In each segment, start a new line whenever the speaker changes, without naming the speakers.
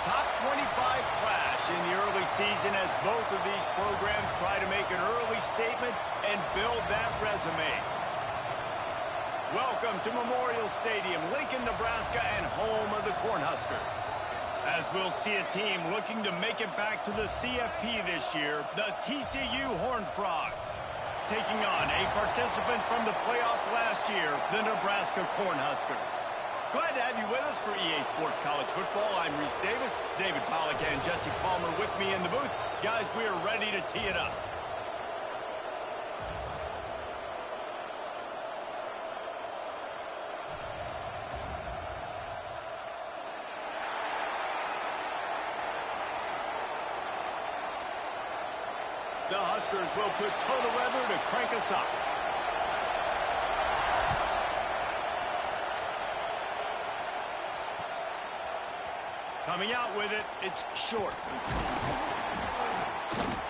top 25 clash in the early season as both of these programs try to make an early statement and build that resume. Welcome to Memorial Stadium, Lincoln, Nebraska, and home of the Cornhuskers. As we'll see a team looking to make it back to the CFP this year, the TCU Horned Frogs, taking on a participant from the playoff last year, the Nebraska Cornhuskers. Glad to have you with us for EA Sports College Football. I'm Reese Davis, David Pollack, and Jesse Palmer with me in the booth. Guys, we are ready to tee it up. The Huskers will put total weather to crank us up. Coming out with it, it's short.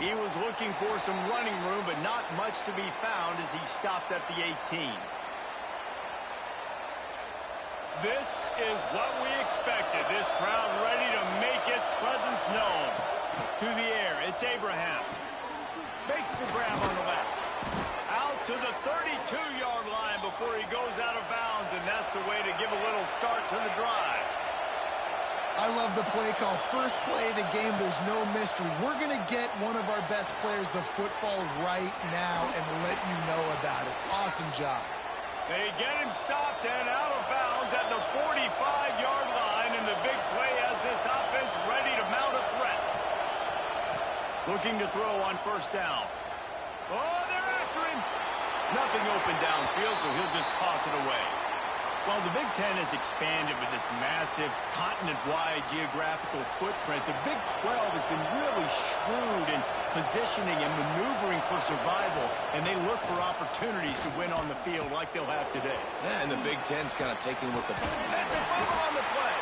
He was looking for some running room, but not much to be found as he stopped at the 18. This is what we expected. This crowd ready to make its presence known. To the air, it's Abraham. Makes the grab on the left. Out to the 32-yard line before he goes out of bounds, and that's the way to give a little start to the drive.
I love the play call. First play of the game, there's no mystery. We're going to get one of our best players the football right now and let you know about it. Awesome job.
They get him stopped and out of bounds at the 45-yard line, and the big play has this offense ready to mount a threat. Looking to throw on first down. Oh, they're after him. Nothing open downfield, so he'll just toss it away. While the Big Ten has expanded with this massive continent-wide geographical footprint, the Big 12 has been really shrewd in positioning and maneuvering for survival, and they look for opportunities to win on the field like they'll have today.
Yeah, and the Big Ten's kind of taking with the...
That's a fumble on the play.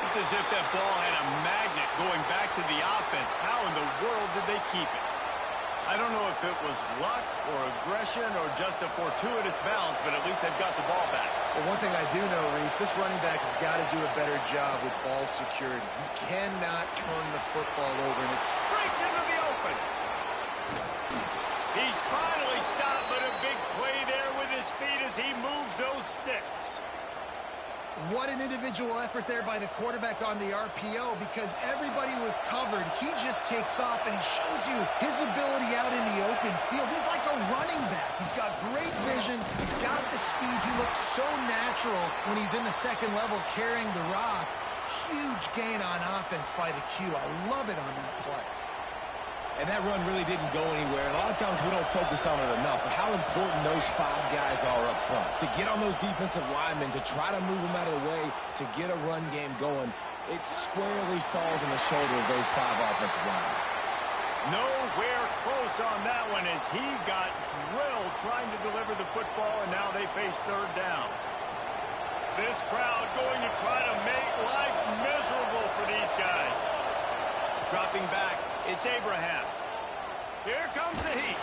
It's as if that ball had a magnet going back to the offense. How in the world did they keep it? I don't know if it was luck or aggression or just a fortuitous bounce, but at least they've got the ball back.
Well, one thing I do know, Reese, this running back has got to do a better job with ball security. You cannot turn the football over. And it
breaks into the open. He's finally stopped, but a big play there with his feet as he moves those sticks.
What an individual effort there by the quarterback on the RPO, because everybody was covered. He just takes off, and he shows you his ability out in the open field. He's like a running back. He's got great vision. He's got the speed. He looks so natural when he's in the second level carrying the rock. Huge gain on offense by the Q. I love it on that play.
And that run really didn't go anywhere. And a lot of times we don't focus on it enough, but how important those five guys are up front. To get on those defensive linemen, to try to move them out of the way, to get a run game going, it squarely falls on the shoulder of those five offensive linemen.
Nowhere close on that one as he got drilled trying to deliver the football, and now they face third down. This crowd going to try to make life miserable for these guys. Dropping back, it's Abraham. Here comes the heat.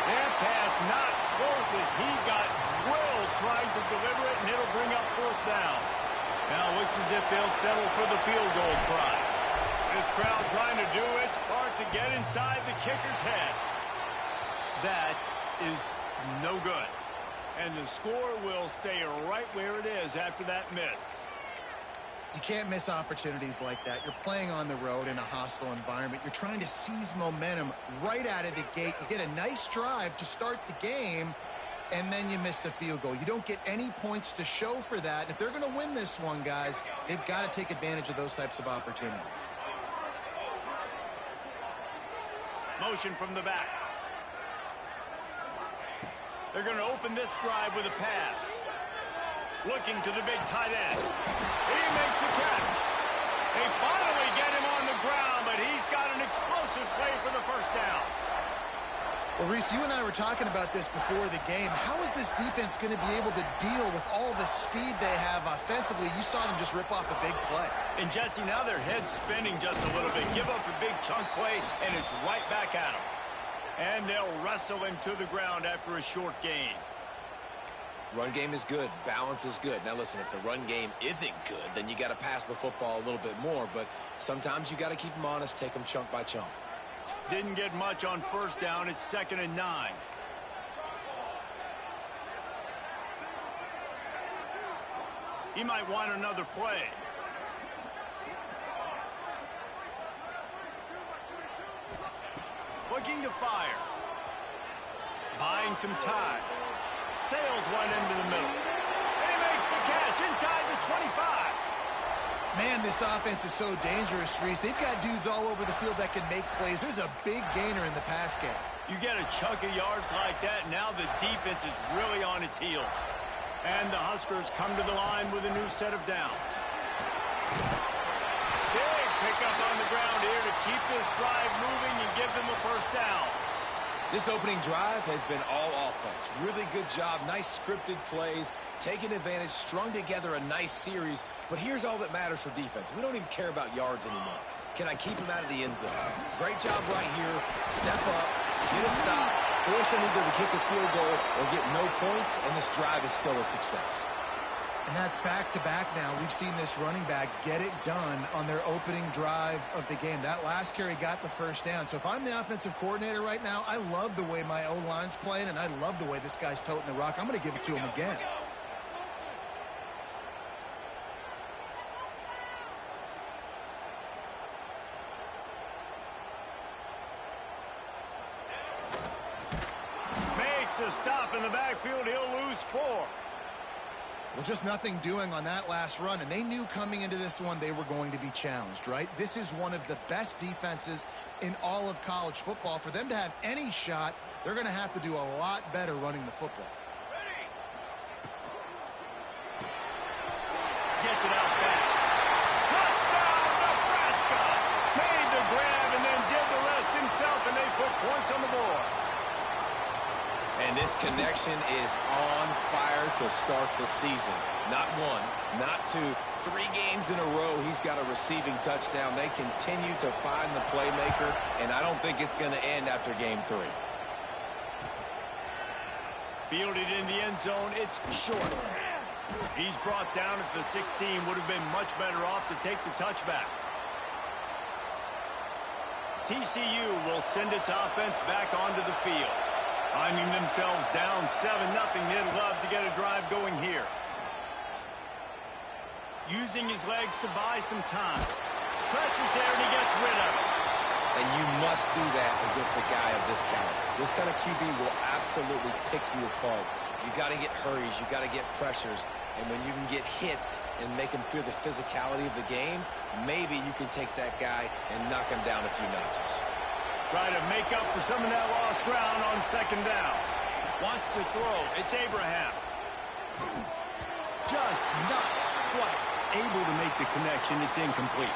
That pass not close as he got drilled trying to deliver it, and it'll bring up fourth down. Now it looks as if they'll settle for the field goal try. This crowd trying to do its part to get inside the kicker's head. That is no good. And the score will stay right where it is after that miss.
You can't miss opportunities like that. You're playing on the road in a hostile environment. You're trying to seize momentum right out of the gate. You get a nice drive to start the game, and then you miss the field goal. You don't get any points to show for that. If they're going to win this one, guys, they've got to take advantage of those types of opportunities.
Motion from the back. They're going to open this drive with a pass. Looking to the big tight end. He makes the catch. They finally get him on the ground, but he's got an explosive play for the first down.
Well, Reese, you and I were talking about this before the game. How is this defense going to be able to deal with all the speed they have offensively? You saw them just rip off a big play.
And, Jesse, now their head's spinning just a little bit. Give up a big chunk play, and it's right back at them. And they'll wrestle him to the ground after a short gain.
Run game is good. Balance is good. Now, listen, if the run game isn't good, then you got to pass the football a little bit more. But sometimes you got to keep them honest, take them chunk by chunk.
Didn't get much on first down. It's 2nd and 9. He might want another play. Looking to fire. Buying some time. Sails one into the middle. And he makes the catch inside the 25.
Man, this offense is so dangerous, Reese. They've got dudes all over the field that can make plays. There's a big gainer in the pass game.
You get a chunk of yards like that, now the defense is really on its heels. And the Huskers come to the line with a new set of downs. Big pickup on the ground here to keep this drive moving and give them a first down.
This opening drive has been all offense. Really good job. Nice scripted plays. Taking advantage. Strung together a nice series. But here's all that matters for defense. We don't even care about yards anymore. Can I keep them out of the end zone? Great job right here. Step up. Get a stop. Force them either to kick a field goal or get no points. And this drive is still a success.
And that's back-to-back now. We've seen this running back get it done on their opening drive of the game. That last carry got the first down. So if I'm the offensive coordinator right now, I love the way my O-line's playing, and I love the way this guy's toting the rock. I'm going to give it to him again.
Makes a stop in the backfield. He'll lose 4.
Well, just nothing doing on that last run, and they knew coming into this one they were going to be challenged, right? This is one of the best defenses in all of college football. For them to have any shot, they're going to have to do a lot better running the football.
Gets it out fast. Touchdown, Nebraska! Made the grab and then did the rest himself, and they put points on the board.
And this connection is on fire to start the season. Not 1, not 2, 3 games in a row he's got a receiving touchdown. They continue to find the playmaker, and I don't think it's going to end after game 3.
Fielded in the end zone, it's short. He's brought down at the 16, would have been much better off to take the touchback. TCU will send its offense back onto the field. Finding themselves down 7-0, they'd love to get a drive going here. Using his legs to buy some time. Pressure's there and he gets rid of it.
And you must do that against a guy of this caliber. This kind of QB will absolutely pick you apart. You got to get hurries, you got to get pressures, and when you can get hits and make him feel the physicality of the game, maybe you can take that guy and knock him down a few notches.
Try to make up for some of that lost ground on 2nd down. Wants to throw. It's Abraham. Just not quite able to make the connection. It's incomplete.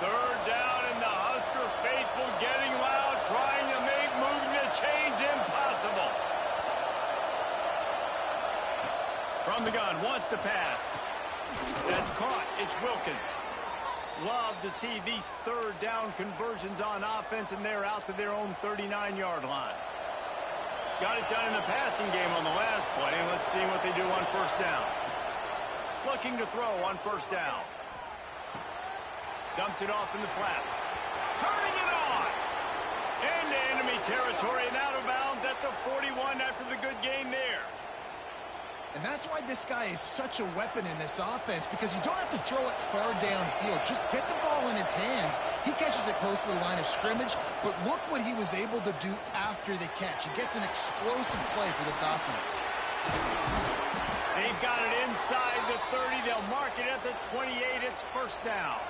Third down, and the Husker faithful getting loud, trying to make moving the change impossible. From the gun, wants to pass. That's caught. It's Wilkins. Love to see these 3rd down conversions on offense, and they're out to their own 39-yard line. Got it done in the passing game on the last play, and let's see what they do on 1st down. Looking to throw on 1st down. Dumps it off in the flats. Turning it on. Into enemy territory and out of bounds at the 41 after the good game there.
And that's why this guy is such a weapon in this offense, because you don't have to throw it far downfield. Just get the ball in his hands. He catches it close to the line of scrimmage, but look what he was able to do after the catch. He gets an explosive play for this offense.
They've got it inside the 30. They'll mark it at the 28. It's 1st down.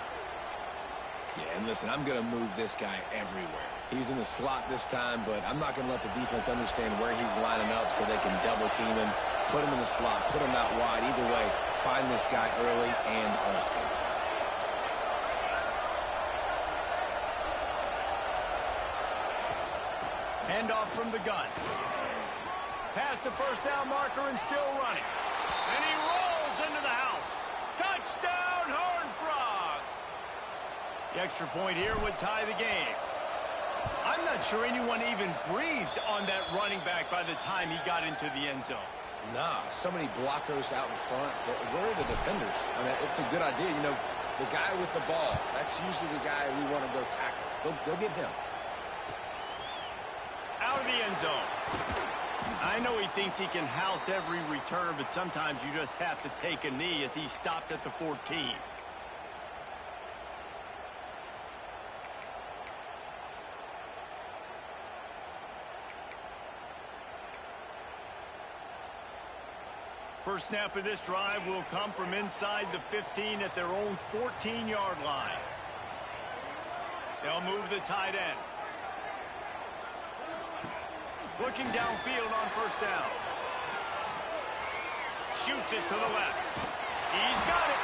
Yeah, and listen, I'm going to move this guy everywhere. He's in the slot this time, but I'm not going to let the defense understand where he's lining up so they can double team him, put him in the slot, put him out wide. Either way, find this guy early and often.
Handoff from the gun. Past the 1st down marker and still running. And he rolls into the house. Touchdown, Horned Frogs! The extra point here would tie the game. I'm not sure anyone even breathed on that running back by the time he got into the end zone.
Nah, so many blockers out in front. Where are the defenders? I mean, it's a good idea. You know, the guy with the ball, that's usually the guy we want to go tackle. Go get him.
Out of the end zone. I know he thinks he can house every return, but sometimes you just have to take a knee as he stopped at the 14. First snap of this drive will come from inside the 15 at their own 14-yard line. They'll move the tight end. Looking downfield on first down. Shoots it to the left. He's got it.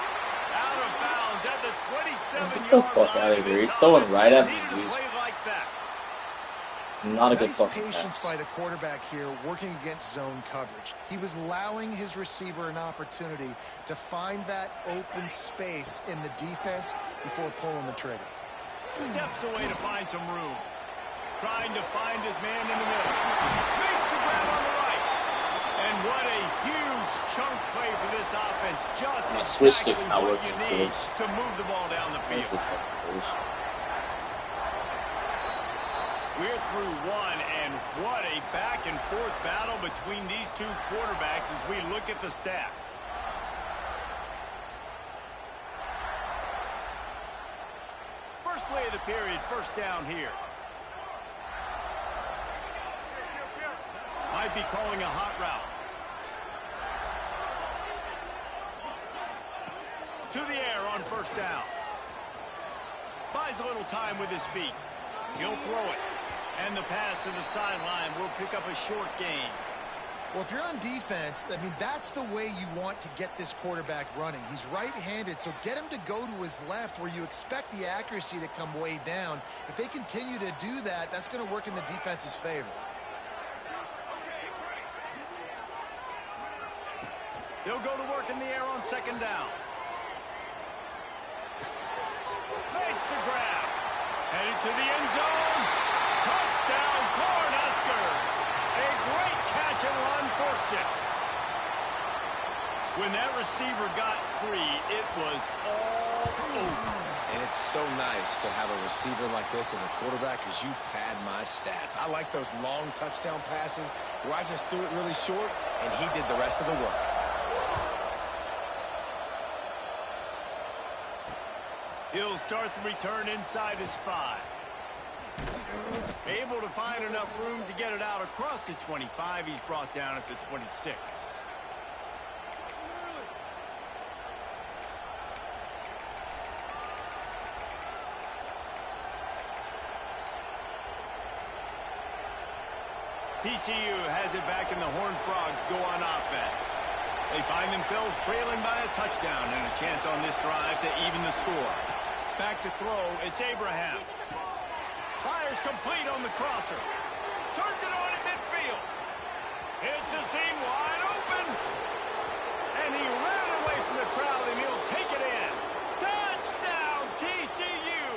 Out of bounds at the 27-yard line.
Get the fuck out of here. He's throwing right at me, dude.
Like that.
It's not a good
Nice
fucking
patience
pass.
by the quarterback here, working against zone coverage. He was allowing his receiver an opportunity to find that open space in the defense before pulling the trigger.
Steps away to find some room. Trying to find his man in the middle. Makes the grab on the right. And what a huge chunk play for this offense. Just
My switch
exactly
stick's not
what
working,
you need
Bruce.
to move the ball down the
That's
field.
the fucking bullshit.
We're through one, and what a back-and-forth battle between these two quarterbacks as we look at the stats. First play of the period, first down here. Might be calling a hot route. To the air on first down. Buys a little time with his feet. He'll throw it. And the pass to the sideline will pick up a short gain.
Well, if you're on defense, I mean, that's the way you want to get this quarterback running. He's right-handed, so get him to go to his left where you expect the accuracy to come way down. If they continue to do that, that's going to work in the defense's favor.
They'll go to work in the air on second down. Makes the grab. Headed to the end zone. Touchdown, Cornhuskers. A great catch and run for 6. When that receiver got free, it was all over.
And it's so nice to have a receiver like this as a quarterback as you pad my stats. I like those long touchdown passes where I just threw it really short and he did the rest of the work.
He'll start the return inside his 5. Able to find enough room to get it out across the 25. He's brought down at the 26. TCU has it back, and the Horned Frogs go on offense. They find themselves trailing by a touchdown and a chance on this drive to even the score. Back to throw, it's Abraham. Fires complete on the crosser. Turns it on at midfield. It's a seam wide open. And he ran away from the crowd, and he'll take it in. Touchdown, TCU.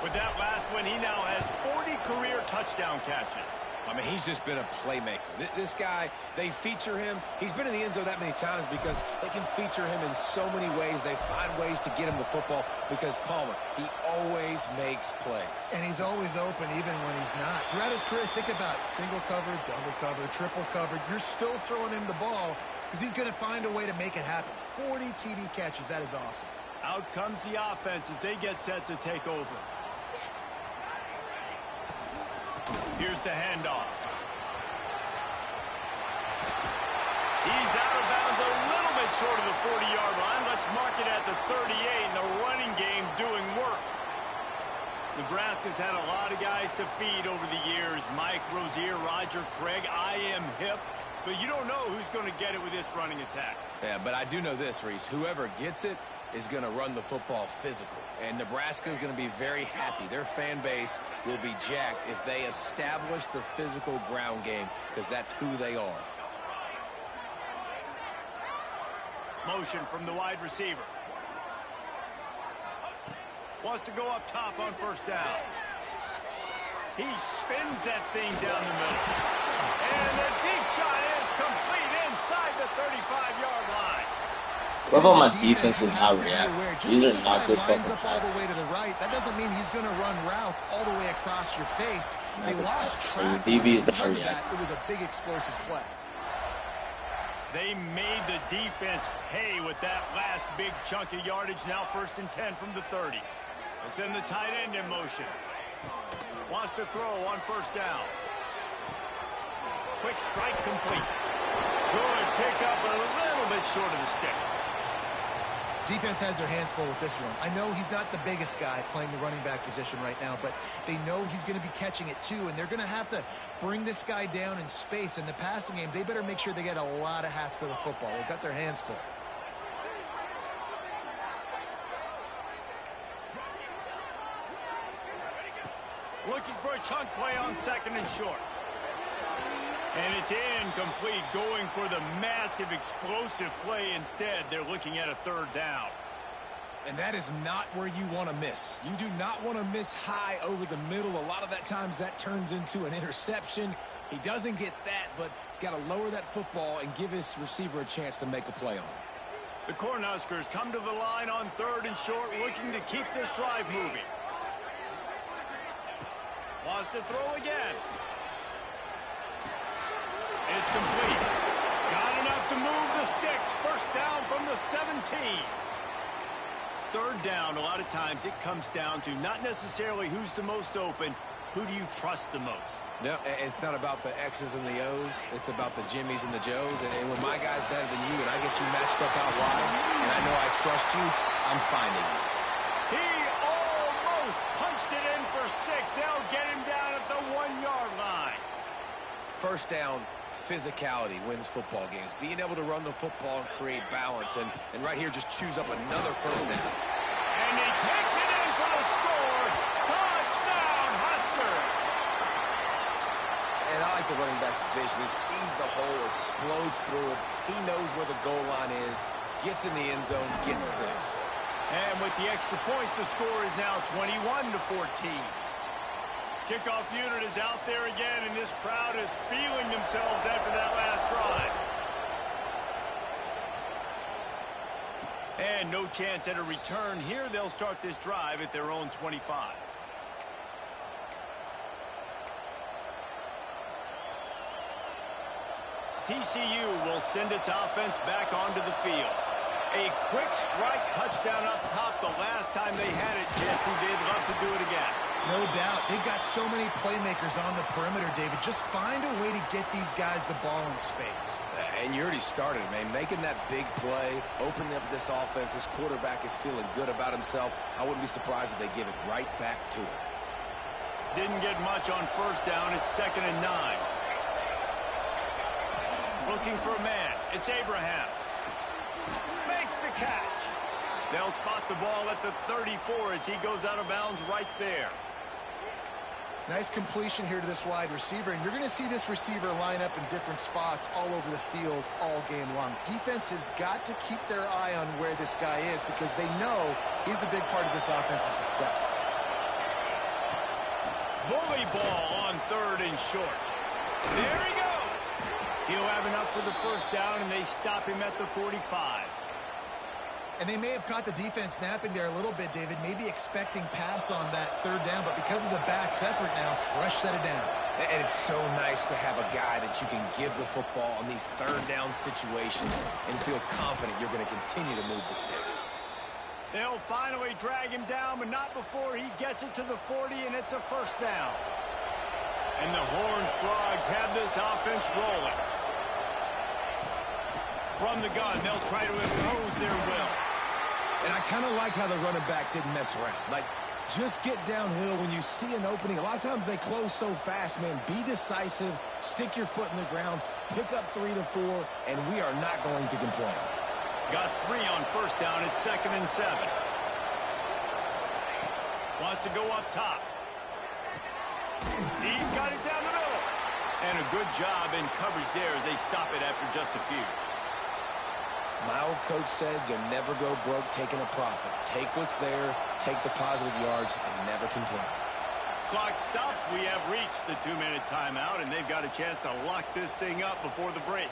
With that last one, he now has 40 career touchdown catches.
I mean, he's just been a playmaker. This guy, they feature him. He's been in the end zone that many times because they can feature him in so many ways. They find ways to get him the football because, Palmer, he always makes plays.
And he's always open even when he's not. Throughout his career, think about single cover, double cover, triple cover. You're still throwing him the ball because he's going to find a way to make it happen. 40 TD catches. That is awesome.
Out comes the offense as they get set to take over. Here's the handoff. He's out of bounds a little bit short of the 40-yard line. Let's mark it at the 38, and the running game doing work. Nebraska's had a lot of guys to feed over the years. Mike Rozier, Roger Craig, I am hip. But you don't know who's going to get it with this running attack.
Yeah, but I do know this, Reese. Whoever gets it is going to run the football physical. And Nebraska is going to be very happy. Their fan base will be jacked if they establish the physical ground game because that's who they are.
Motion from the wide receiver. Wants to go up top on first down. He spins that thing down the middle. And the deep shot is complete inside the 35-yard line.
What about my defense is not reacting? These are not good fucking
up all the way to
passes.
the right. That doesn't mean he's going to run routes all the way across your face. They lost
So
track
the
of
DB
it.
is not
Because of that,
reacting.
it was a big explosive play.
They made the defense pay with that last big chunk of yardage. Now 1st and 10 from the 30. They send the tight end in motion. Wants to throw on first down. Quick strike complete. Good pick up a little bit short of the sticks.
Defense has their hands full with this one. I know he's not the biggest guy playing the running back position right now, but they know he's going to be catching it too, and they're going to have to bring this guy down in space. In the passing game, they better make sure they get a lot of hats to the football. They've got their hands full.
Looking for a chunk play on 2nd and short. And it's incomplete, going for the massive explosive play instead. They're looking at a 3rd down.
And that is not where you want to miss. You do not want to miss high over the middle. A lot of that times that turns into an interception. He doesn't get that, but he's got to lower that football and give his receiver a chance to make a play on it.
The Cornhuskers come to the line on 3rd and short, looking to keep this drive moving. Wants to throw again. It's complete. Got enough to move the sticks. 1st down from the 17. 3rd down, a lot of times it comes down to not necessarily who's the most open, who do you trust the most?
No, it's not about the X's and the O's. It's about the Jimmies and the Joes. And when my guy's better than you and I get you matched up out wide, and I know I trust you, I'm finding you.
He almost punched it in for 6. They'll get him down at the 1-yard line.
1st down, physicality wins football games. Being able to run the football and create balance. And right here, just choose up another 1st down.
And he takes it in for the score. Touchdown, Husker.
And I like the running back's vision. He sees the hole, explodes through it. He knows where the goal line is, gets in the end zone, gets 6.
And with the extra point, the score is now 21-14. Kickoff unit is out there again, and this crowd is feeling themselves after that last drive. And no chance at a return here. They'll start this drive at their own 25. TCU will send its offense back onto the field. A quick strike touchdown up top the last time they had it, Jesse. They'd love to do it again.
No doubt. They've got so many playmakers on the perimeter, David. Just find a way to get these guys the ball in space.
And you already started, man. Making that big play, opening up this offense. This quarterback is feeling good about himself. I wouldn't be surprised if they give it right back to him.
Didn't get much on 1st down. It's 2nd and 9. Looking for a man. It's Abraham. Makes the catch. They'll spot the ball at the 34 as he goes out of bounds right there.
Nice completion here to this wide receiver, and you're going to see this receiver line up in different spots all over the field all game long. Defense has got to keep their eye on where this guy is because they know he's a big part of this offense's success.
Bully ball on 3rd and short. There he goes. He'll have enough for the 1st down, and they stop him at the 45.
And they may have caught the defense napping there a little bit, David, maybe expecting pass on that 3rd down, but because of the back's effort now, fresh set of downs.
And it's so nice to have a guy that you can give the football on these 3rd down situations and feel confident you're going to continue to move the sticks.
They'll finally drag him down, but not before he gets it to the 40, and it's a 1st down. And the Horned Frogs have this offense rolling. From the gun, they'll try to impose their will.
And I kind of like how the running back didn't mess around. Like, just get downhill when you see an opening. A lot of times they close so fast, man. Be decisive, stick your foot in the ground, pick up 3 to 4, and we are not going to complain.
Got 3 on 1st down. It's 2nd and 7. Wants to go up top. He's got it down the middle. And a good job in coverage there as they stop it after just a few.
My old coach said you'll never go broke taking a profit. Take what's there, take the positive yards, and never complain.
Clock stops. We have reached the 2-minute timeout, and they've got a chance to lock this thing up before the break.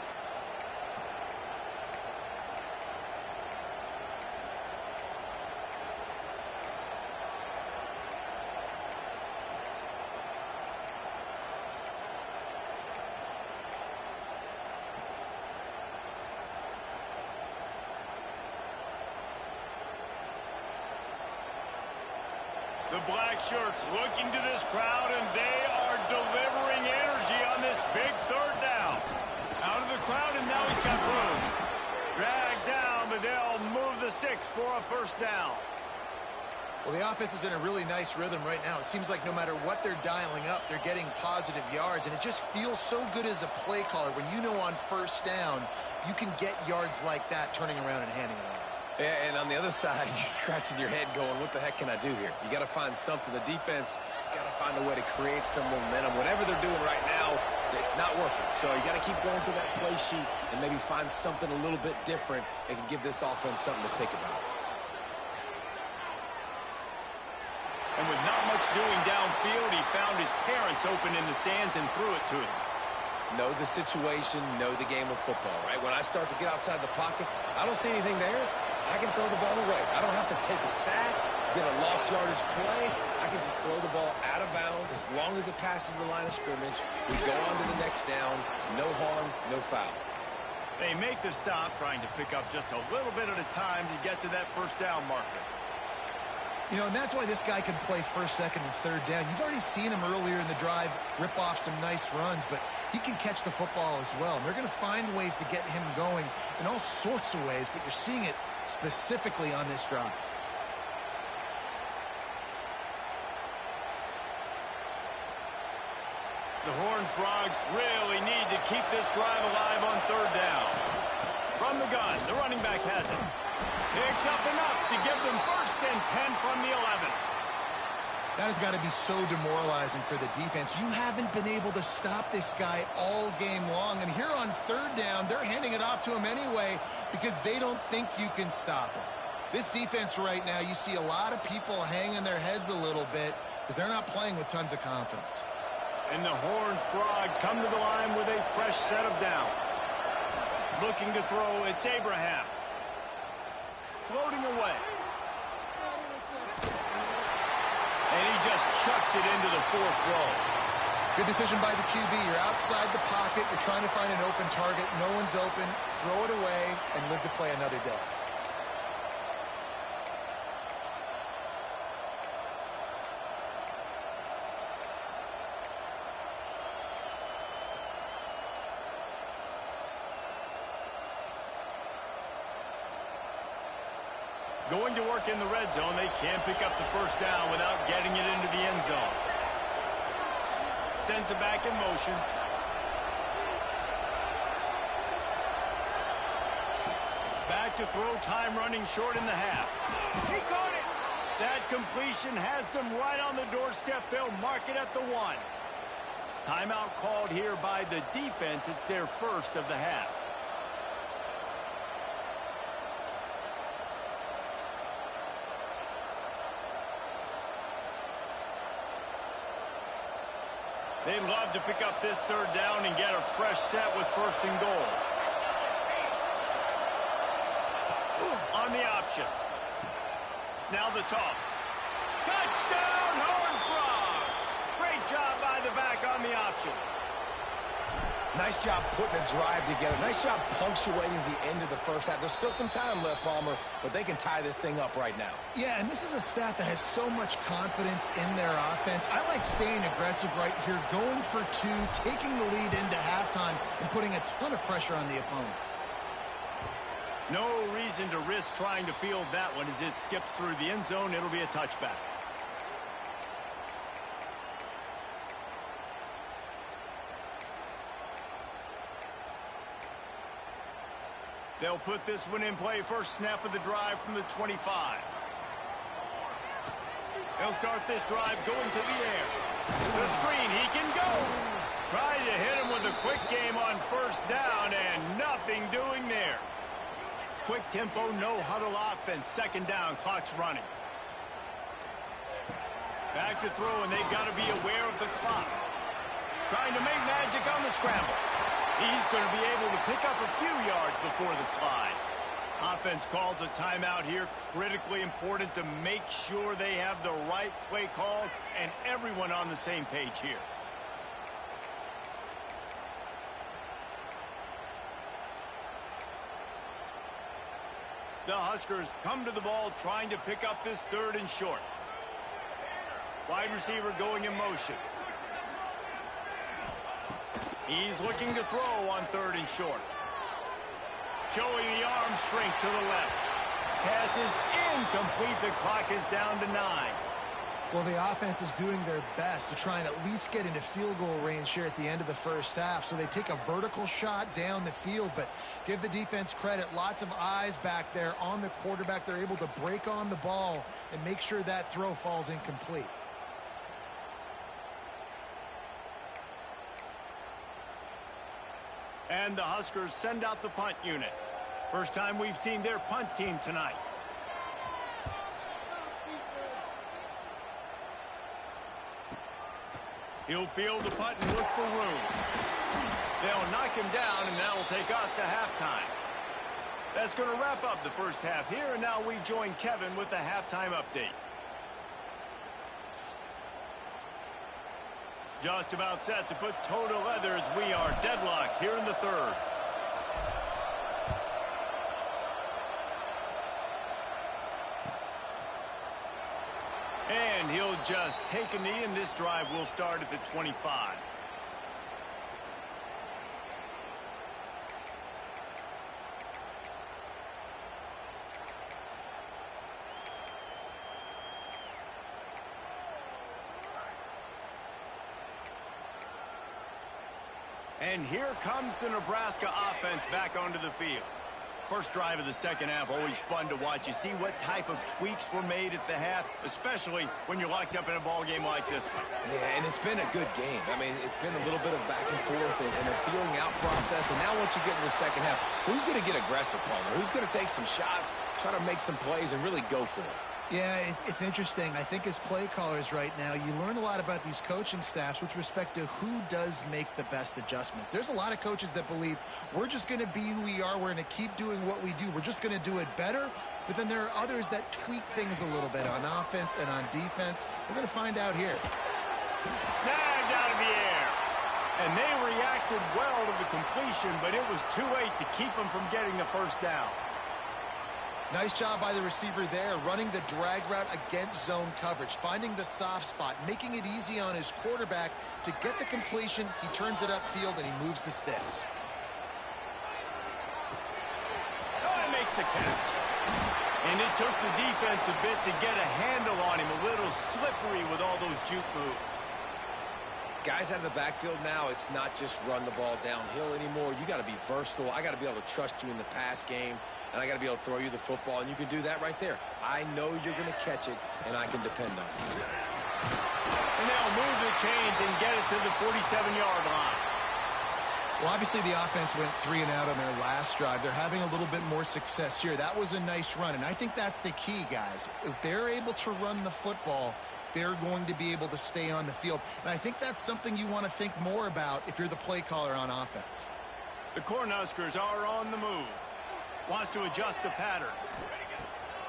The black shirts looking to this crowd, and they are delivering energy on this big third down. Out of the crowd, and now he's got room. Dragged down, but they'll move the sticks for a first down.
Well, the offense is in a really nice rhythm right now. It seems like no matter what they're dialing up, they're getting positive yards, and it just feels so good as a play caller when you know on first down you can get yards like that turning around and handing it off.
And on the other side, you're scratching your head going, what the heck can I do here? You got to find something. The defense has got to find a way to create some momentum. Whatever they're doing right now, it's not working. So you got to keep going through that play sheet and maybe find something a little bit different that can give this offense something to think about.
And with not much doing downfield, he found his parents open in the stands and threw it to him.
Know the situation, know the game of football, right? When I start to get outside the pocket, I don't see anything there. I can throw the ball away. I don't have to take a sack, get a lost yardage play. I can just throw the ball out of bounds as long as it passes the line of scrimmage. We go on to the next down. No harm, no foul.
They make the stop, trying to pick up just a little bit at a time to get to that first down marker.
You know, and that's why this guy can play first, second, and third down. You've already seen him earlier in the drive rip off some nice runs, but he can catch the football as well. And they're going to find ways to get him going in all sorts of ways, but you're seeing it specifically on this drive.
The Horned Frogs really need to keep this drive alive on third down. From the gun, the running back has it. Picks up enough to give them first and 10 from the 11.
That has got to be so demoralizing for the defense. You haven't been able to stop this guy all game long. And here on third down, they're handing it off to him anyway because they don't think you can stop him. This defense right now, you see a lot of people hanging their heads a little bit because they're not playing with tons of confidence.
And the Horned Frogs come to the line with a fresh set of downs. Looking to throw, it's Abraham. Floating away. And he just chucks it into the fourth row.
Good decision by the QB. You're outside the pocket. You're trying to find an open target. No one's open. Throw it away and live to play another day.
Going to work in the red zone, they can't pick up the first down without getting it into the end zone. Sends it back in motion. Back to throw, time running short in the half. He caught it! That completion has them right on the doorstep. They'll mark it at the 1. Timeout called here by the defense. It's their first of the half. They'd love to pick up this third down and get a fresh set with first and goal. On the option. Now the toss. Touchdown, Horned Frogs! Great job by the back on the option.
Nice job putting a drive together. Nice job punctuating the end of the first half. There's still some time left, Palmer, but they can tie this thing up right now.
Yeah, and this is a staff that has so much confidence in their offense. I like staying aggressive right here, going for 2, taking the lead into halftime, and putting a ton of pressure on the opponent.
No reason to risk trying to field that one as it skips through the end zone. It'll be a touchback. They'll put this one in play. First snap of the drive from the 25. They'll start this drive going to the air. The screen, he can go. Trying to hit him with a quick game on first down, and nothing doing there. quick tempo, no huddle offense. Second down, clock's running. Back to throw, and they've got to be aware of the clock. Trying to make magic on the scramble. He's going to be able to pick up a few yards before the slide. Offense calls a timeout here. Critically important to make sure they have the right play call and everyone on the same page here. The Huskers come to the ball trying to pick up this 3rd and short. Wide receiver going in motion. He's looking to throw on 3rd and short. Showing the arm strength to the left. Pass is incomplete. The clock is down to 9.
Well, the offense is doing their best to try and at least get into field goal range here at the end of the first half. So they take a vertical shot down the field, but give the defense credit. Lots of eyes back there on the quarterback. They're able to break on the ball and make sure that throw falls incomplete.
And the Huskers send out the punt unit. First time we've seen their punt team tonight. He'll field the punt and look for room. They'll knock him down, and that will take us to halftime. That's going to wrap up the first half here, and now we join Kevin with the halftime update. Just about set to put toe to leather as we are deadlocked here in the 3rd. And he'll just take a knee, and this drive will start at the 25. And here comes the Nebraska offense back onto the field. First drive of the second half, always fun to watch. You see what type of tweaks were made at the half, especially when you're locked up in a ball game like this one.
Yeah, and it's been a good game. I mean, it's been a little bit of back and forth and a feeling out process. And now once you get in the second half, who's going to get aggressive, Palmer? Who's going to take some shots, try to make some plays, and really go for it?
Yeah, it's interesting. I think as play callers right now, you learn a lot about these coaching staffs with respect to who does make the best adjustments. There's a lot of coaches that believe we're just going to be who we are. We're going to keep doing what we do. We're just going to do it better. But then there are others that tweak things a little bit on offense and on defense. We're going to find out here.
Snagged out of the air. And they reacted well to the completion, but it was too late to keep them from getting the first down.
Nice job by the receiver there, running the drag route against zone coverage, finding the soft spot, making it easy on his quarterback to get the completion. He turns it upfield, and he moves the sticks.
Oh, he makes the catch. And it took the defense a bit to get a handle on him, a little slippery with all those juke moves.
Guys out of the backfield now, it's not just run the ball downhill anymore. You got to be versatile. I got to be able to trust you in the pass game, and I got to be able to throw you the football, and you can do that right there. I know you're going to catch it, and I can depend on you.
And they'll move the chains and get it to the 47-yard line.
Well, obviously the offense went 3 and out on their last drive. They're having a little bit more success here. That was a nice run, and I think that's the key, guys. If they're able to run the football, they're going to be able to stay on the field. And I think that's something you want to think more about if you're the play caller on offense.
The Cornhuskers are on the move. Wants to adjust the pattern.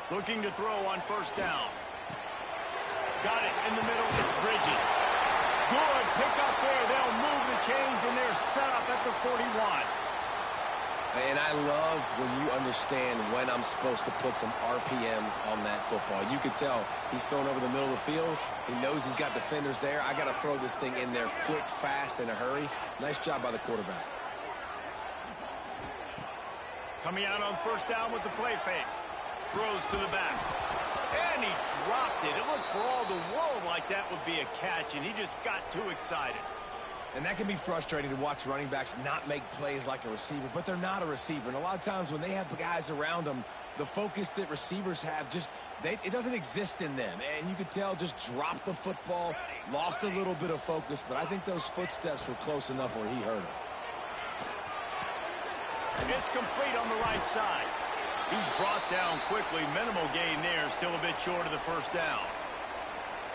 Looking to throw on first down. Got it in the middle. It's Bridges. Good pick up there. They'll move the chains, and they're set up at the 41.
And I love when you understand when I'm supposed to put some RPMs on that football. You can tell he's thrown over the middle of the field. He knows he's got defenders there. I got to throw this thing in there quick, fast, in a hurry. Nice job by the quarterback.
Coming out on first down with the play fake. Throws to the back. And he dropped it. It looked for all the world like that would be a catch, and he just got too excited.
And that can be frustrating to watch running backs not make plays like a receiver, but they're not a receiver. And a lot of times when they have guys around them, the focus that receivers have it doesn't exist in them. And you could tell just dropped the football, lost a little bit of focus, but I think those footsteps were close enough where he heard him.
It's complete on the right side. He's brought down quickly. Minimal gain there. Still a bit short of the first down.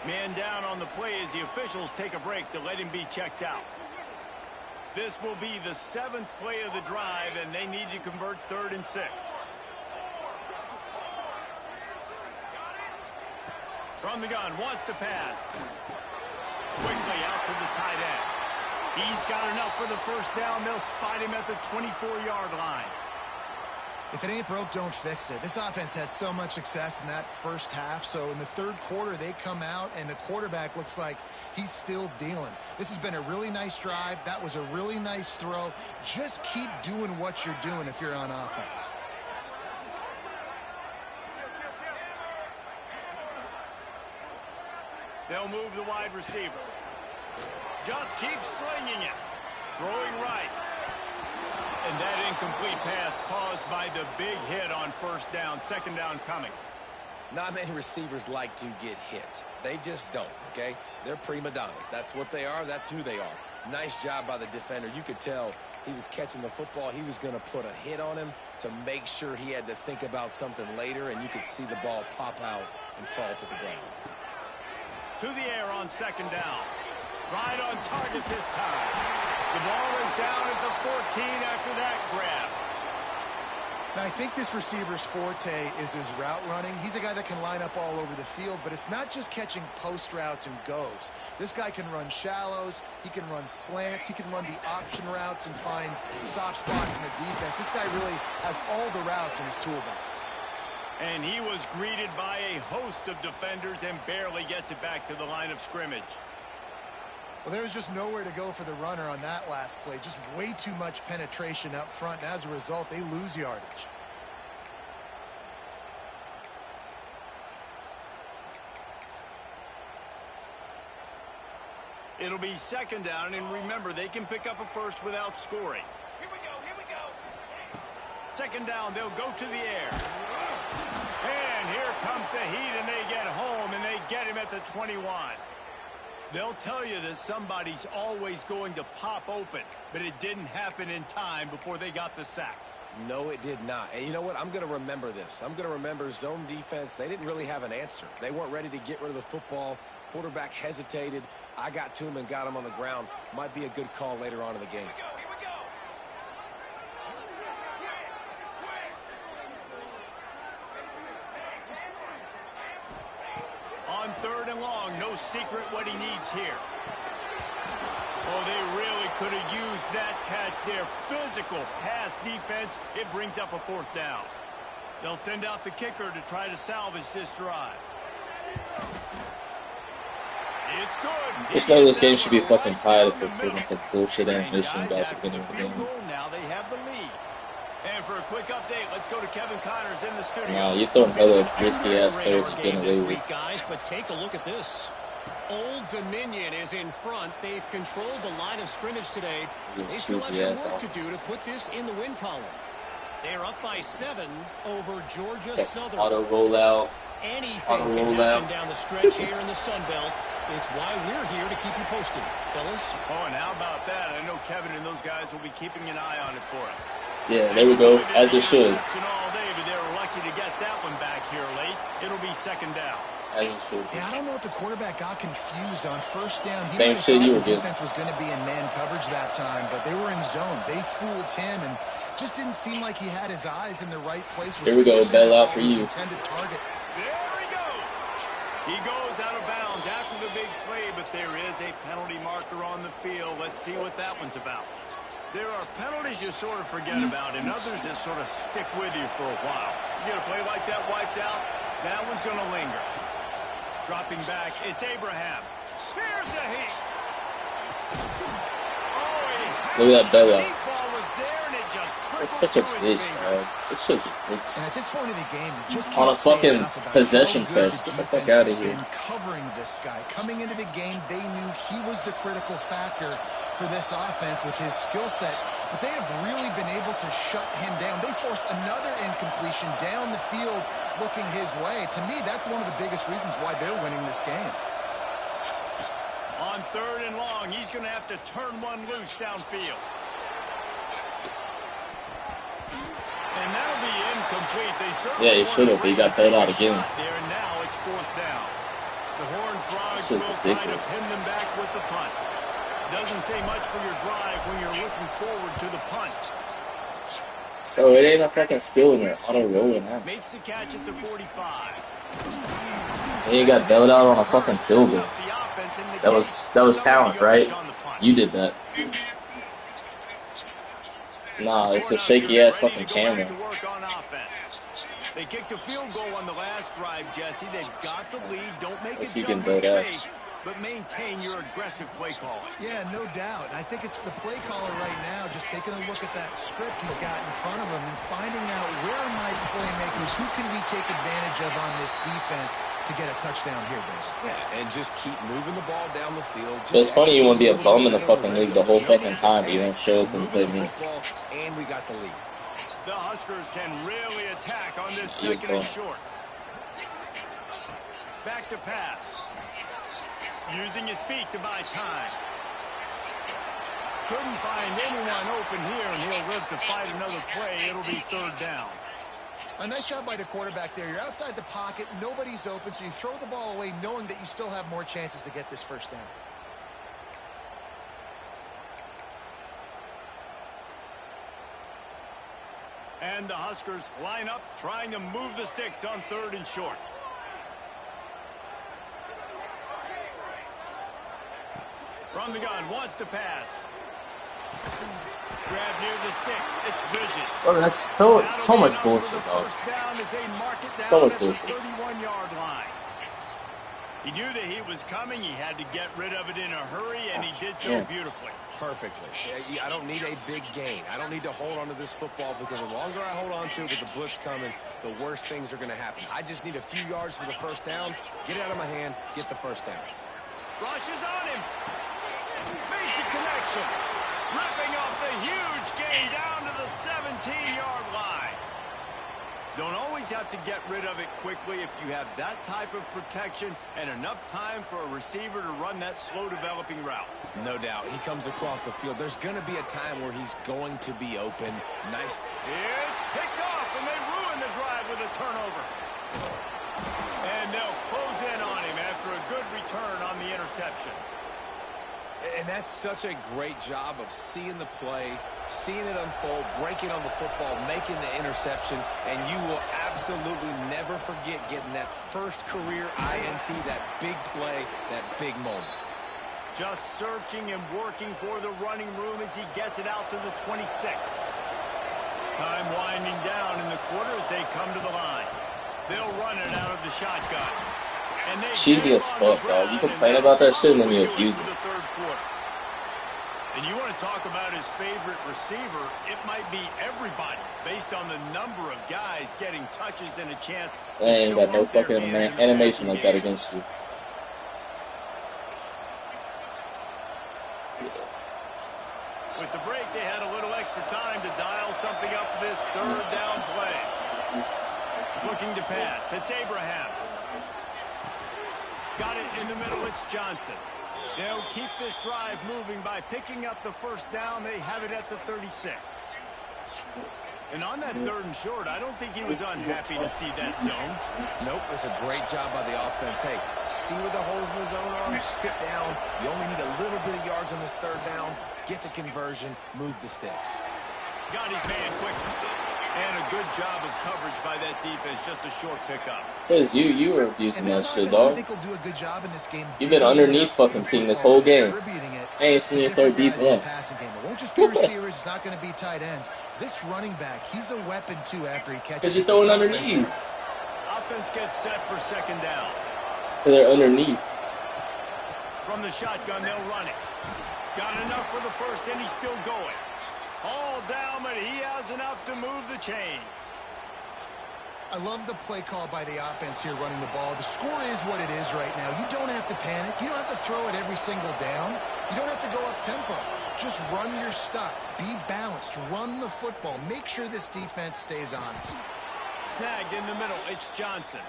Man down on the play as the officials take a break to let him be checked out. This will be the 7th play of the drive, and they need to convert 3rd and 6. From the gun, wants to pass. Quickly out to the tight end. He's got enough for the first down. They'll spot him at the 24-yard line.
If it ain't broke, don't fix it. This offense had so much success in that first half, so in the 3rd quarter, they come out, and the quarterback looks like he's still dealing. This has been a really nice drive. That was a really nice throw. Just keep doing what you're doing if you're on offense.
They'll move the wide receiver. Just keep slinging it. Throwing right. And that incomplete pass caused by the big hit on first down. 2nd down coming.
Not many receivers like to get hit. They just don't, okay? They're prima donnas. That's what they are. That's who they are. Nice job by the defender. You could tell he was catching the football. He was going to put a hit on him to make sure he had to think about something later, and you could see the ball pop out and fall to the ground.
To the air on 2nd down. Right on target this time. The ball is down at the 14 after that grab.
Now, I think this receiver's forte is his route running. He's a guy that can line up all over the field, but it's not just catching post routes and goes. This guy can run shallows, he can run slants, he can run the option routes and find soft spots in the defense. This guy really has all the routes in his toolbox.
And he was greeted by a host of defenders and barely gets it back to the line of scrimmage.
Well, there was just nowhere to go for the runner on that last play. Just way too much penetration up front, and as a result, they lose yardage.
It'll be 2nd down, and remember, they can pick up a first without scoring. Here we go. 2nd down, they'll go to the air. And here comes the heat, and they get home, and they get him at the 21. They'll tell you that somebody's always going to pop open, but it didn't happen in time before they got the sack.
No, it did not. And you know what? I'm going to remember this. I'm going to remember zone defense. They didn't really have an answer. They weren't ready to get rid of the football. Quarterback hesitated. I got to him and got him on the ground. Might be a good call later on in the game.
On 3rd and long, no secret what he needs here. Oh, they really could have used that catch there. Physical pass defense. It brings up a 4th down. They'll send out the kicker to try to salvage this drive. It's good.
Just know this game should be fucking tied if this wasn't some bullshit animation about the beginning of the game.
Now they have the lead. And for a quick update, let's go to Kevin Connors in the studio.
Nah, you're throwing hella risky-ass players to get away with.
Guys, but take a look at this. Old Dominion is in front. They've controlled the line of scrimmage today. They still have some work to do to put this in the win column. They're up by 7 over Georgia Southern.
Auto rollout.
Anything can happen down the stretch here in the Sun Belt. It's why we're here to keep you posted, fellas.
Oh, and how about that? I know Kevin and those guys will be keeping an eye on it for us.
Yeah, there we go, as it should.
All day, but they were lucky to get that one back here late. It'll be 2nd down.
As it should.
Yeah, I don't know if the quarterback got confused on first down.
Same shit you were doing.
The defense was going to be in man coverage that time, but they were in zone. They fooled him and just didn't seem like he had his eyes in the right place.
Here we go, bail out for you.
Intended target.
There he goes. He goes out of bounds after the big play, but there is a penalty marker on the field. Let's see what that one's about. There are penalties you sort of forget about, and others that sort of stick with you for a while. You get a play like that wiped out, that one's going to linger. Dropping back, it's Abraham. Here's a heat.
Look at that bailout.
Ball was there, and it just
It's such a bitch, man. It's such a bitch.
And at this point of the game, just
on a fucking possession fest. Get the fuck out of here.
Covering this guy. Coming into the game, they knew he was the critical factor for this offense with his skill set. But they have really been able to shut him down. They force another incompletion down the field looking his way. To me, that's one of the biggest reasons why they're winning this game.
On 3rd and long, he's going to have to turn one loose downfield. And that'll be incomplete. They
Yeah, he should have. He got bailed out again.
There, now it's 4th down. The Horned Frogs will try to pin them back with the punt. Doesn't say much for your drive when you're looking forward to the punt.
Oh, it ain't a fucking skill in there. Auto rolling now.
Makes the catch at the 45.
And he got bailed out on a fucking field goal. That was talent, right? You did that. Nah, it's a shaky ass fucking camera.
They kicked a field goal on the last drive, Jesse. They've got the lead. Don't make a
dumb
mistake, but maintain your aggressive play calling.
Yeah, no doubt. I think it's the play caller right now just taking a look at that script he's got in front of him and finding out where are my playmakers, who can we take advantage of on this defense to get a touchdown here, guys.
Yeah, and just keep moving the ball down the field.
But it's funny you want to be a bum in the fucking league the whole fucking time, but you don't show up and play me.
And we got the lead.
The Huskers can really attack on this 2nd and short. Back to pass. Using his feet to buy time. Couldn't find anyone open here, and he'll live to fight another play. It'll be 3rd down.
A nice job by the quarterback there. You're outside the pocket, nobody's open, so you throw the ball away knowing that you still have more chances to get this 1st down.
And the Huskers line up, trying to move the sticks on 3rd and short. From the gun, wants to pass. Grab near the sticks. It's Bridges.
Oh, that's so much bullshit, dog. So much bullshit.
31-yard line. He knew that he was coming. He had to get rid of it in a hurry, and he did so beautifully.
Perfectly. I don't need a big gain. I don't need to hold on to this football because the longer I hold on to it with the blitz coming, the worse things are going to happen. I just need a few yards for the 1st down. Get it out of my hand. Get the 1st down.
Rushes on him. Makes a connection. Ripping off the huge gain down to the 17-yard line. Don't always have to get rid of it quickly if you have that type of protection and enough time for a receiver to run that slow-developing route.
No doubt. He comes across the field. There's going to be a time where he's going to be open. Nice.
It's picked off, and they ruin the drive with a turnover. And they'll close in on him after a good return on the interception.
And that's such a great job of seeing the play, seeing it unfold, breaking on the football, making the interception, and you will absolutely never forget getting that first career INT, that big play, that big moment.
Just searching and working for the running room as he gets it out to the 26. Time winding down in the quarter as they come to the line. They'll run it out of the shotgun.
Cheesy as fuck, dog. You complain about that shit and then you abuse it.
And you want to talk about his favorite receiver, it might be everybody, based on the number of guys getting touches and a chance.
I ain't got no fucking animation like that against you.
With the break, they had a little extra time to dial something up for this 3rd down play. Looking to pass. It's Abraham. Got it in the middle. It's Johnson. They'll keep this drive moving by picking up the 1st down. They have it at the 36. And on that 3rd and short, I don't think he was unhappy to see that zone.
Nope, it's a great job by the offense. Hey, see where the holes in the zone are? Sit down. You only need a little bit of yards on this 3rd down. Get the conversion. Move the sticks.
Got his man quickly. And a good job of coverage by that defense. Just a short pickup.
Says you were abusing that shit, dog.
I think will do a good job in this game.
You've been underneath fucking team this whole game. I ain't seen your third deep once.
It won't just be receivers. It's not going to be tight ends. This running back, he's a weapon too after he catches.
Because you're throwing underneath.
Offense gets set for 2nd down.
They're underneath.
From the shotgun, they'll run it. Got enough for the 1st, and he's still going. All down, but he has enough to move the chains.
I love the play call by the offense here running the ball. The score is what it is right now. You don't have to panic. You don't have to throw it every single down. You don't have to go up tempo. Just run your stuff. Be balanced. Run the football. Make sure this defense stays honest.
Snagged in the middle. It's Johnson.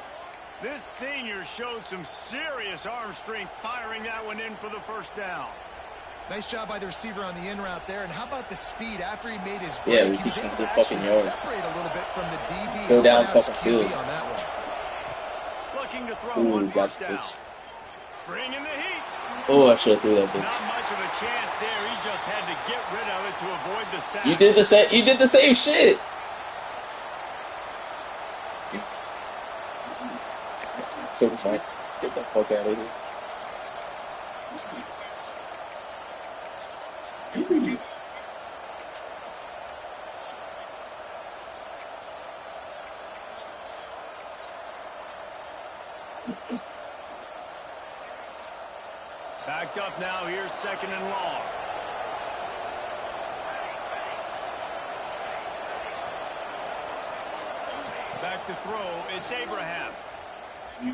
This senior showed some serious arm strength firing that one in for the 1st down.
Nice job by the receiver on the in route there. And how about the speed after he made his break?
Yeah, we teach him to fucking yards.
Separate a little bit from the DB.
Go down fucking field.
On that one.
Looking to throw on first down. Bringing the heat.
Oh, I should have threw that bitch.
Not much of a chance there. He just had to get rid of it to avoid the sack.
You did the same shit. So nice. Get the fuck out of here.
Backed up now. Here's 2nd and long. Back to throw. It's Abraham. And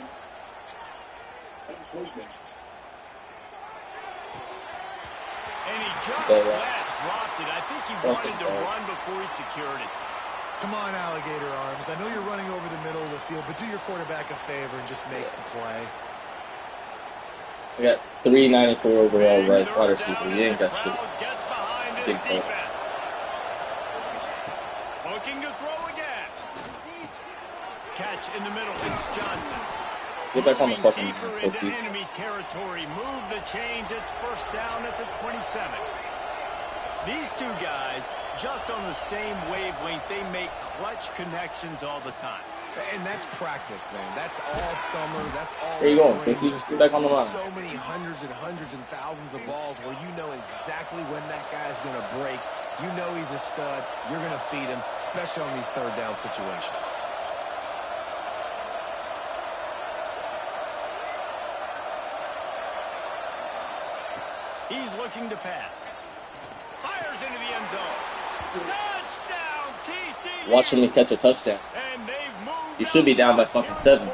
he just dropped it. I think he wanted to run before he secured it.
Come on, alligator arms. I know you're running over the middle of the field, but do your quarterback a favor and just make the play.
I got 394 overall wide receiver. You ain't got shit. Big play.
Looking to throw again. Catch in the middle. It's Johnson.
Get back on the fucking pussy.
Enemy territory. Move the chains. It's first down at the 27. These two guys, just on the same wavelength, they make clutch connections all the time.
And that's practice, man. That's all summer. That's all.
There you go, Pussy. Get back on the line.
So many hundreds and thousands of balls where you know exactly when that guy's going to break. You know he's a stud. You're going to feed him, especially on these third down situations.
He's looking to pass. Fires into the end zone. Touchdown, TCU.
Watch him catch a touchdown. You should be down by fucking 7.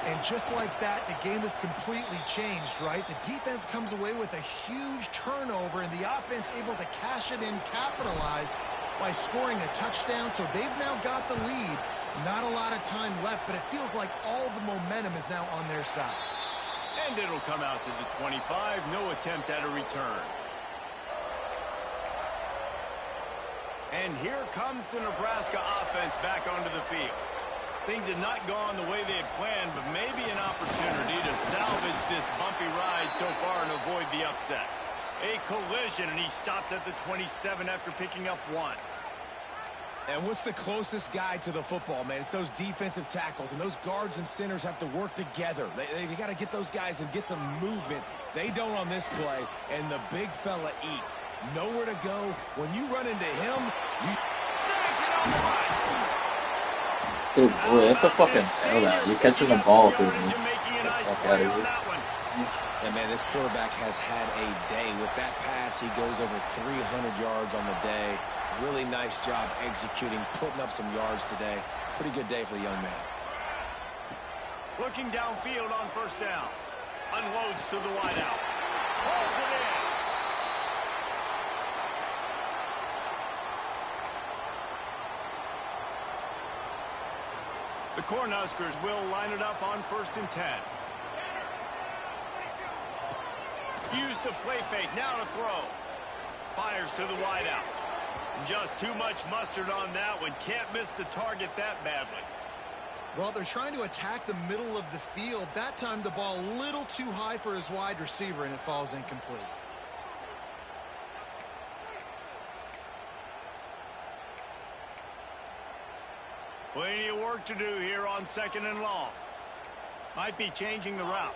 And just like that, the game has completely changed, right? The defense comes away with a huge turnover, and the offense able to cash it in, capitalize by scoring a touchdown. So they've now got the lead. Not a lot of time left, but it feels like all the momentum is now on their side.
And it'll come out to the 25. No attempt at a return. And here comes the Nebraska offense back onto the field. Things had not gone the way they had planned, but maybe an opportunity to salvage this bumpy ride so far and avoid the upset. A collision, and he stopped at the 27 after picking up 1.
And what's the closest guy to the football, man? It's those defensive tackles, and those guards and centers have to work together. They got to get those guys and get some movement. They don't on this play, and the big fella eats. Nowhere to go. When you run into him, you...
Dude, boy, that's a fucking L out. You're catching the ball, dude. Get the fuck out of here.
And, man, this quarterback has had a day. With that pass, he goes over 300 yards on the day. Really nice job executing, putting up some yards today. Pretty good day for the young man.
Looking downfield on first down. Unloads to the wideout. Pulls it in. The Cornhuskers will line it up on 1st and 10. Used to play fake, now to throw. Fires to the wideout. Just too much mustard on that one. Can't miss the target that badly.
Well, they're trying to attack the middle of the field. That time the ball a little too high for his wide receiver, and it falls incomplete.
Plenty of work to do here on 2nd and long. Might be changing the route.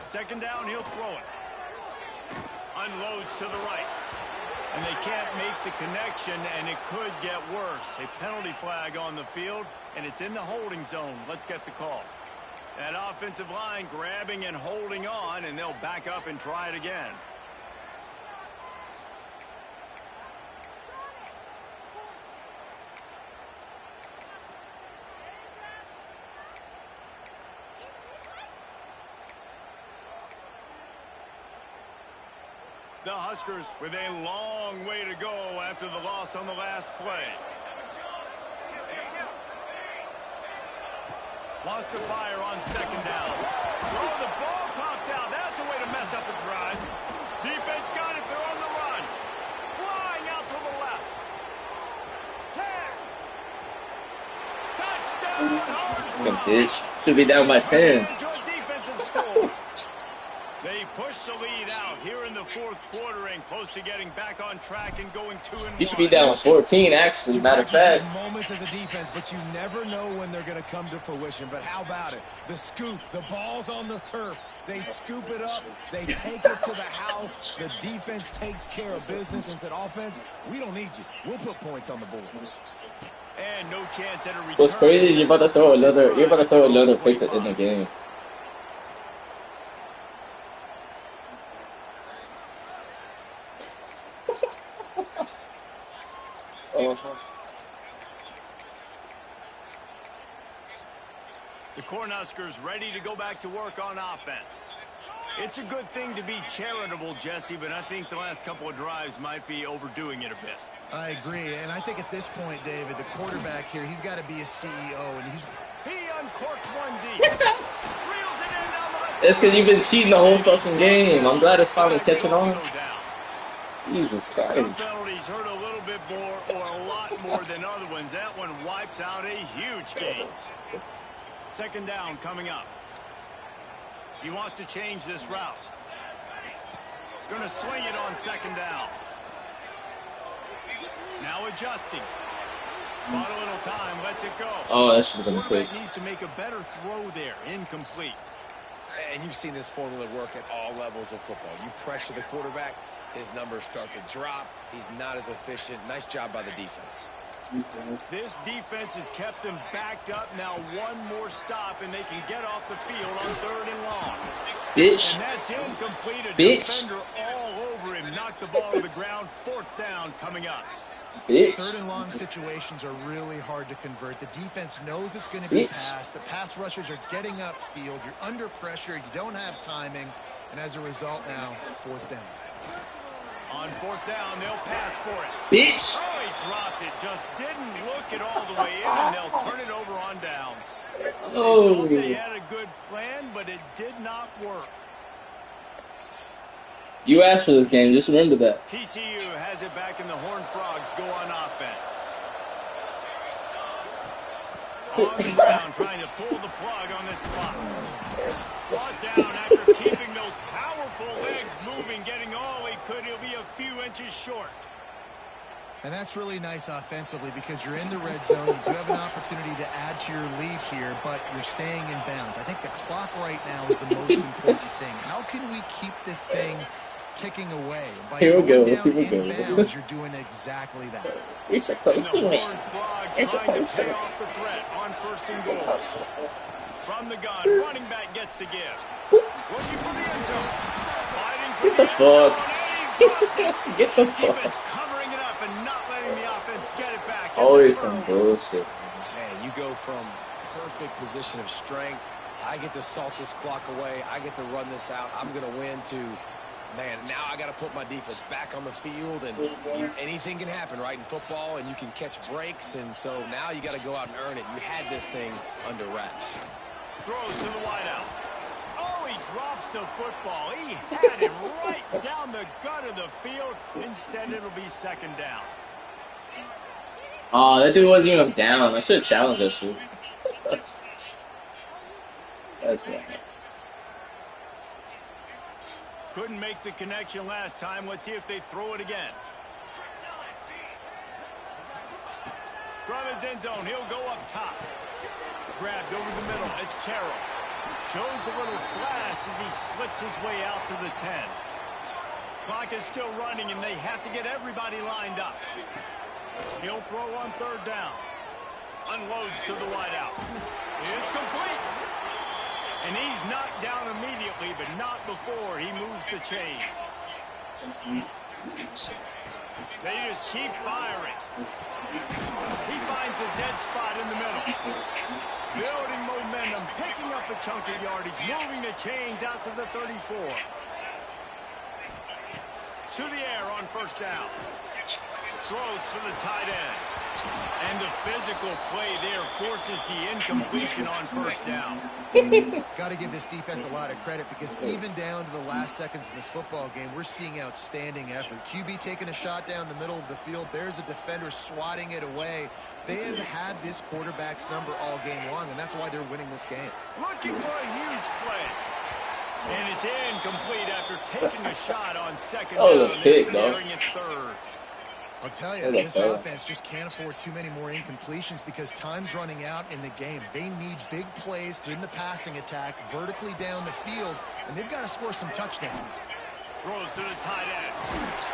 Second down, he'll throw it. Unloads to the right. And they can't make the connection, and it could get worse. A penalty flag on the field, and it's in the holding zone. Let's get the call. That offensive line grabbing and holding on, and they'll back up and try it again. The Huskers with a long way to go after the loss on the last play. Lost the fire on second down. Oh, the ball popped out. That's a way to mess up a drive. Defense got it. They're on the run. Flying out to the left. 10. Touchdown.
Bitch. Should be down by 10.
They push the lead out here in the fourth quarter and close to getting back on track and going 2-1.
You should be down 14, actually. Matter of fact.
Moments as a defense, but you never know when they're going to come to fruition. But how about it? The scoop, the ball's on the turf. They scoop it up. They take it to the house. The defense takes care of business and said, offense, we don't need you. We'll put points on the board.
And no chance at a return.
What's crazy is you're about to throw another pick in the game.
The Cornhuskers ready to go back to work on offense. It's a good thing to be charitable, Jesse, but I think the last couple of drives might be overdoing it a bit.
I agree, and I think at this point, David, the quarterback here, he's got to be a CEO, and
he uncorked one deep. Reels it in down the left.
It's because you've been cheating the whole fucking game. I'm glad it's finally catching on. Jesus Christ.
Some penalties hurt a little bit more or a lot more than other ones. That one wipes out a huge game. Second down coming up. He wants to change this route. Going to swing it on second down. Now adjusting. Bought a little time, lets it go.
Oh, that should have been quick.
Needs to make a better throw there. Incomplete.
And you've seen this formula work at all levels of football. You pressure the quarterback, his numbers start to drop. He's not as efficient. Nice job by the defense.
This defense has kept them backed up. Now one more stop, and they can get off the field on 3rd and long.
Bitch.
And that's incomplete. A
Bitch.
defender all over him. Knocked the ball to the ground. 4th down coming up.
Bitch.
3rd and long situations are really hard to convert. The defense knows it's going to be passed. The pass rushers are getting upfield. You're under pressure. You don't have timing. And as a result now, 4th down.
On 4th down, they'll pass for it.
Bitch.
Oh, he dropped it. Just didn't look it all the way in, and they'll turn it over on downs.
Oh.
They had a good plan, but it did not work.
You asked for this game. Just remember that.
TCU has it back, and the Horned Frogs go on offense. On the ground, trying to pull the plug on this clock. Brought down after keeping those powerful legs moving, getting all he could. He'll be a few inches short.
And that's really nice offensively because you're in the red zone. You do have an opportunity to add to your lead here, but you're staying in bounds. I think the clock right now is the most important thing. How can we keep this thing ticking away? By
Here we go.
going
Here we
down in
go.
bounds, you're doing exactly that.
You're supposed to win. You're
Trying to
supposed to
pay
win.
off the threat on 1st and goal. From the gun, running back gets to give. Looking for the end zone. Fighting for
Get the fuck. Get the
Defense
fuck.
covering it up and not letting the offense get it back.
Always some bullshit.
Man, you go from perfect position of strength. I get to salt this clock away. I get to run this out. I'm going to win to, man, now I got to put my defense back on the field. And anything can happen, right, in football. And you can catch breaks. And so now you got to go out and earn it. You had this thing under wraps.
Throws to the wideout. Oh, he drops the football. He had it right down the gut of the field. Instead, it'll be 2nd down.
Oh, that dude wasn't even down. I should have challenged this dude. That's right.
Couldn't make the connection last time. Let's see if they throw it again. From his end zone, he'll go up top. Grabbed over the middle. It's Carroll. Shows a little flash as he slips his way out to the 10. Clock is still running, and they have to get everybody lined up. He'll throw on 3rd down. Unloads to the wideout. It's complete. And he's knocked down immediately, but not before he moves the chains. They just keep firing. He finds a dead spot in the middle. Building momentum, picking up a chunk of yardage, moving the chains out to the 34. To the air on 1st down. Throws for the tight end. And the physical play there forces the incompletion on first down.
Got to give this defense a lot of credit because even down to the last seconds of this football game, we're seeing outstanding effort. QB taking a shot down the middle of the field. There's a defender swatting it away. They have had this quarterback's number all game long, and that's why they're winning this game.
Looking for a huge play. And it's incomplete after taking a shot on second down.
Oh, the pick, though.
Third.
I'll tell you, this offense just can't afford too many more incompletions because time's running out in the game. They need big plays in the passing attack, vertically down the field, and they've got to score some touchdowns.
Throws to the tight end.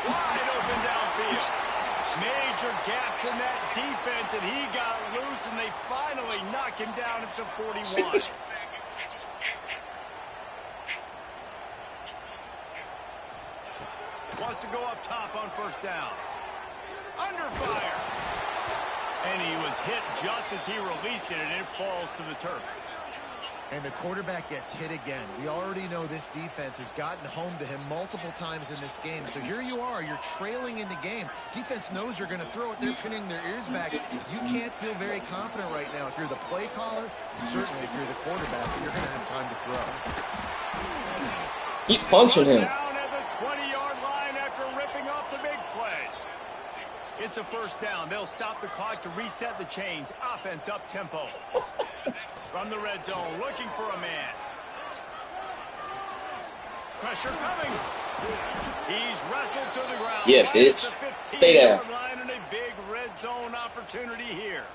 Wide open downfield. Major gaps in that defense, and he got loose, and they finally knock him down at the 41. Wants to go up top on first down. Under fire. And he was hit just as he released it, and it falls to the turf.
And the quarterback gets hit again. We already know this defense has gotten home to him multiple times in this game. So here you are, you're trailing in the game. Defense knows you're going to throw it. They're pinning their ears back. You can't feel very confident right now. If you're the play caller, certainly if you're the quarterback, you're going to have time to throw.
Keep punching him.
Down at the 20-yard line after ripping off the big play. It's a first down. They'll stop the clock to reset the chains. Offense up tempo. From the red zone, looking for a man. Pressure coming. He's wrestled to the ground.
Yeah, bitch. Stay there.
Line and a big red zone opportunity here.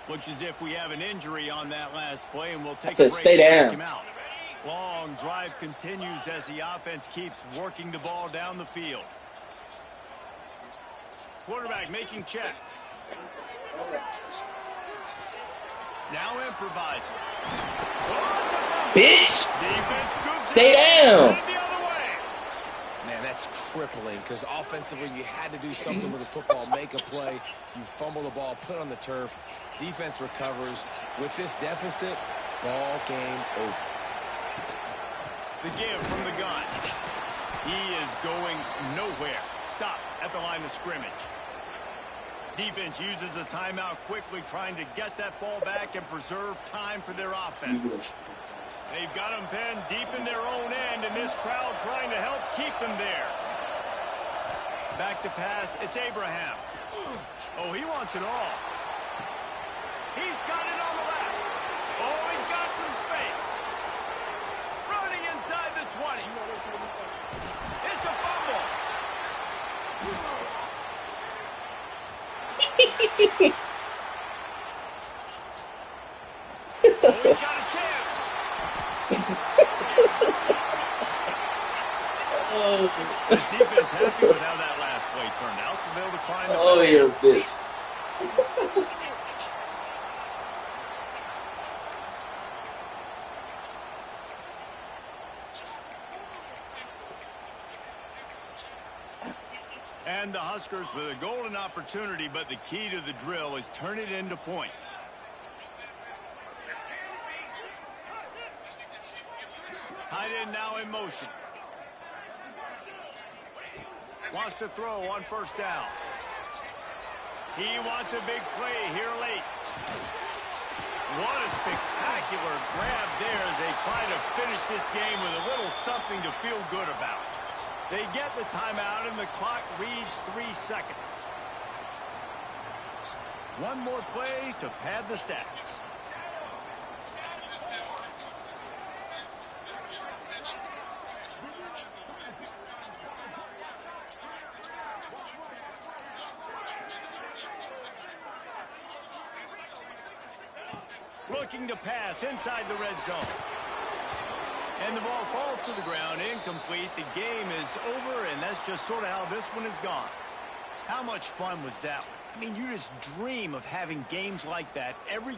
Looks as if we have an injury on that last play, and we'll take a break
stay
to check
down.
him out. Long drive continues as the offense keeps working the ball down the field. Quarterback making checks. Now improvising.
Bitch!
Defense scoops it
Stay down!
the other way.
Man, that's crippling because offensively you had to do something with the football, make a play. You fumble the ball, put on the turf. Defense recovers. With this deficit, ball game over.
The give from the gun. He is going nowhere. Stop at the line of scrimmage. Defense uses a timeout quickly, trying to get that ball back and preserve time for their offense. They've got them pinned deep in their own end, and this crowd trying to help keep them there. Back to pass. It's Abraham. Oh, he wants it all. He's got it on the left. Oh, he's got some space. Running inside the 20. It's a fumble. Oh, he's got a chance. This defense happy with how that last play turned out, so they'll decline the
Oh, you're a bitch.
And the Huskers with a golden opportunity, but the key to the drill is turn it into points. Tight end now in motion. Wants to throw on first down. He wants a big play here late. What a spectacular grab there as they try to finish this game with a little something to feel good about. They get the timeout, and the clock reads 3 seconds. One more play to pad the stats. Looking to pass inside the red zone. And the ball falls to the ground, incomplete. The game is over, and that's just sort of how this one is gone. How much fun was that one? I mean, you just dream of having games like that every